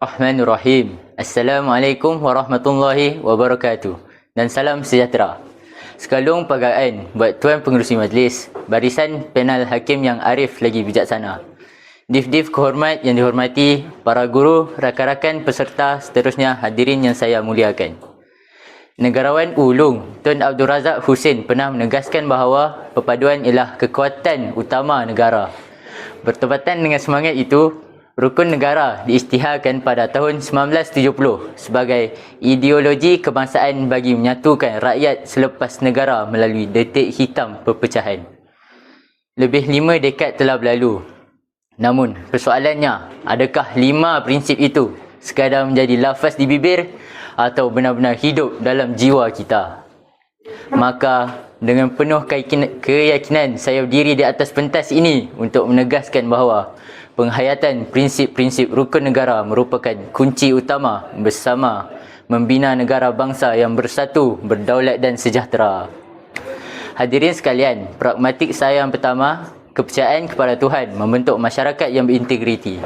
Bismillahirrahmanirrahim. Assalamualaikum warahmatullahi wabarakatuh. Dan salam sejahtera. Sekalung pergaan buat Tuan Pengerusi Majlis, barisan panel hakim yang arif lagi bijaksana. Div-div kehormat yang dihormati, para guru, rakan-rakan peserta, seterusnya hadirin yang saya muliakan. Negarawan Ulung Tun Abdul Razak Husin pernah menegaskan bahawa perpaduan ialah kekuatan utama negara. Bertepatan dengan semangat itu, Rukun Negara diisytiharkan pada tahun 1970 sebagai ideologi kebangsaan bagi menyatukan rakyat selepas negara melalui detik hitam perpecahan. Lebih 5 dekad telah berlalu. Namun, persoalannya, adakah 5 prinsip itu sekadar menjadi lafaz di bibir atau benar-benar hidup dalam jiwa kita? Maka, dengan penuh keyakinan saya berdiri di atas pentas ini untuk menegaskan bahawa penghayatan prinsip-prinsip rukun negara merupakan kunci utama bersama membina negara bangsa yang bersatu, berdaulat dan sejahtera. Hadirin sekalian, pragmatik saya yang pertama, kepercayaan kepada Tuhan membentuk masyarakat yang berintegriti.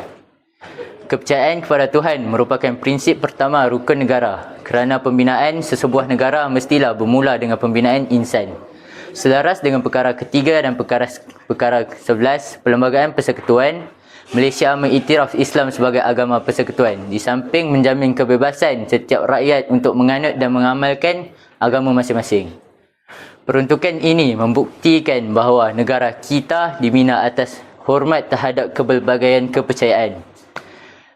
Kepercayaan kepada Tuhan merupakan prinsip pertama rukun negara kerana pembinaan sesebuah negara mestilah bermula dengan pembinaan insan. Selaras dengan perkara ketiga dan perkara 11, Perlembagaan Persekutuan, Malaysia mengiktiraf Islam sebagai agama persekutuan di samping menjamin kebebasan setiap rakyat untuk menganut dan mengamalkan agama masing-masing. Peruntukan ini membuktikan bahawa negara kita dibina atas hormat terhadap kepelbagaian kepercayaan.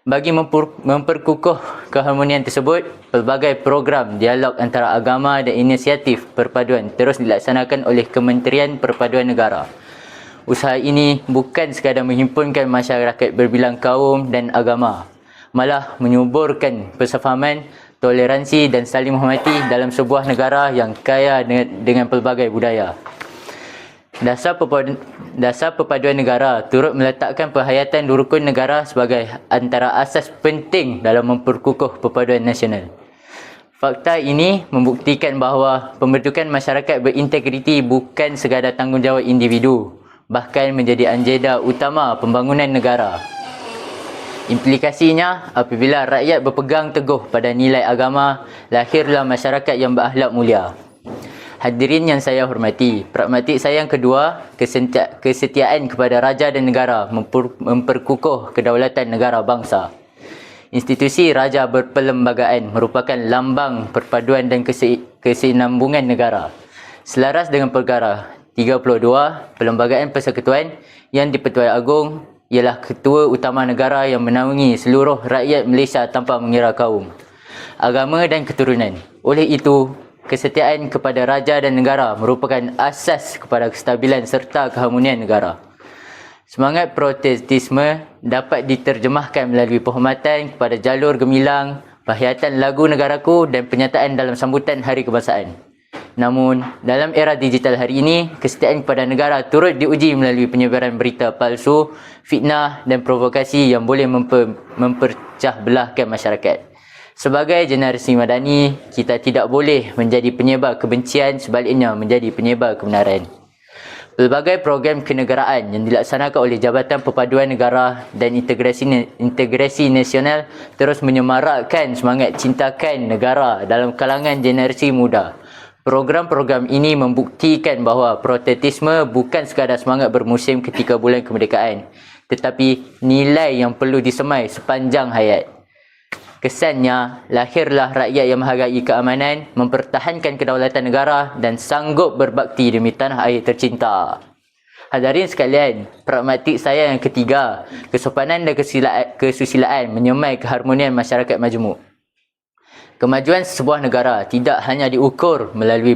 Bagi memperkukuh keharmonian tersebut, pelbagai program dialog antara agama dan inisiatif perpaduan terus dilaksanakan oleh Kementerian Perpaduan Negara. Usaha ini bukan sekadar menghimpunkan masyarakat berbilang kaum dan agama, malah menyuburkan persefahaman, toleransi dan saling menghormati dalam sebuah negara yang kaya dengan pelbagai budaya. Dasar perpaduan negara turut meletakkan penghayatan rukun negara sebagai antara asas penting dalam memperkukuh perpaduan nasional. Fakta ini membuktikan bahawa pembentukan masyarakat berintegriti bukan sekadar tanggungjawab individu, bahkan menjadi anjada utama pembangunan negara. Implikasinya, apabila rakyat berpegang teguh pada nilai agama, lahirlah masyarakat yang berakhlak mulia. Hadirin yang saya hormati, pragmatik saya yang kedua, kesetiaan kepada raja dan negara memperkukuh kedaulatan negara bangsa. Institusi raja berperlembagaan merupakan lambang perpaduan dan kesinambungan negara. Selaras dengan perkara 32, Perlembagaan Persekutuan yang di-Pertuan Agong ialah ketua utama negara yang menaungi seluruh rakyat Malaysia tanpa mengira kaum, agama dan keturunan. Oleh itu, kesetiaan kepada raja dan negara merupakan asas kepada kestabilan serta keharmonian negara. Semangat Protestantisme dapat diterjemahkan melalui penghormatan kepada jalur gemilang, penghayatan lagu negaraku dan penyataan dalam sambutan Hari Kebangsaan. Namun, dalam era digital hari ini, kesetiaan kepada negara turut diuji melalui penyebaran berita palsu, fitnah dan provokasi yang boleh mempercah belahkan masyarakat. Sebagai generasi madani, kita tidak boleh menjadi penyebar kebencian, sebaliknya menjadi penyebar kebenaran. Pelbagai program kenegaraan yang dilaksanakan oleh Jabatan Perpaduan Negara dan Integrasi Nasional terus menyemarakkan semangat cintakan negara dalam kalangan generasi muda. Program-program ini membuktikan bahawa protestantisme bukan sekadar semangat bermusim ketika bulan kemerdekaan, tetapi nilai yang perlu disemai sepanjang hayat. Kesannya, lahirlah rakyat yang menghargai keamanan, mempertahankan kedaulatan negara dan sanggup berbakti demi tanah air tercinta. Hadirin sekalian, pragmatik saya yang ketiga, kesopanan dan kesusilaan menyemai keharmonian masyarakat majmuk. Kemajuan sebuah negara tidak hanya diukur melalui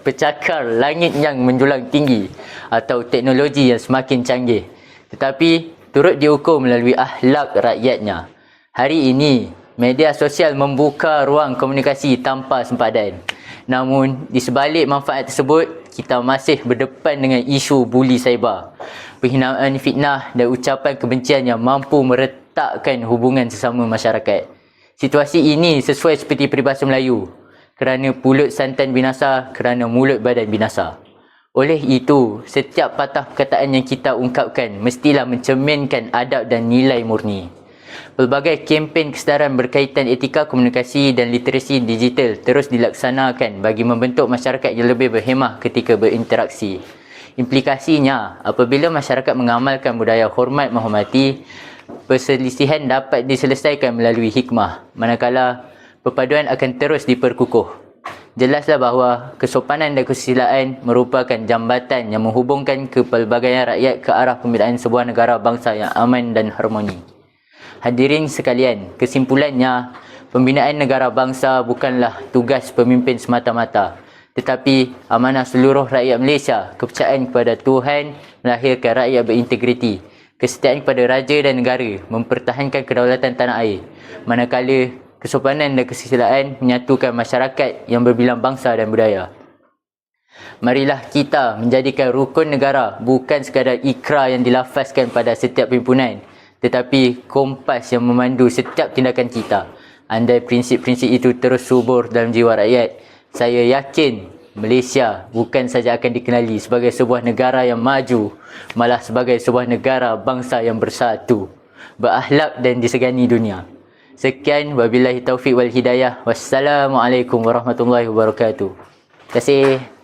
pecakar langit yang menjulang tinggi atau teknologi yang semakin canggih, tetapi turut diukur melalui akhlak rakyatnya. Hari ini, media sosial membuka ruang komunikasi tanpa sempadan. Namun, di sebalik manfaat tersebut, kita masih berdepan dengan isu buli cyber, penghinaan, fitnah dan ucapan kebencian yang mampu meretakkan hubungan sesama masyarakat. Situasi ini sesuai seperti peribahasa Melayu, kerana pulut santan binasa, kerana mulut badan binasa. Oleh itu, setiap patah perkataan yang kita ungkapkan mestilah mencerminkan adab dan nilai murni. Pelbagai kempen kesedaran berkaitan etika komunikasi dan literasi digital terus dilaksanakan bagi membentuk masyarakat yang lebih berhemah ketika berinteraksi. Implikasinya, apabila masyarakat mengamalkan budaya hormat menghormati, perselisihan dapat diselesaikan melalui hikmah, manakala perpaduan akan terus diperkukuh. Jelaslah bahawa kesopanan dan kesusilaan merupakan jambatan yang menghubungkan kepelbagaian rakyat ke arah pembinaan sebuah negara bangsa yang aman dan harmoni. Hadirin sekalian, kesimpulannya, pembinaan negara bangsa bukanlah tugas pemimpin semata-mata, tetapi amanah seluruh rakyat Malaysia. Kepercayaan kepada Tuhan melahirkan rakyat berintegriti. Kesetiaan kepada raja dan negara mempertahankan kedaulatan tanah air. Manakala kesopanan dan kesusilaan menyatukan masyarakat yang berbilang bangsa dan budaya. Marilah kita menjadikan rukun negara bukan sekadar ikrar yang dilafazkan pada setiap himpunan, tetapi kompas yang memandu setiap tindakan kita. Andai prinsip-prinsip itu terus subur dalam jiwa rakyat, saya yakin Malaysia bukan saja akan dikenali sebagai sebuah negara yang maju, malah sebagai sebuah negara bangsa yang bersatu, berakhlak dan disegani dunia. Sekian, wabillahi taufiq wal hidayah. Wassalamualaikum warahmatullahi wabarakatuh. Terima kasih.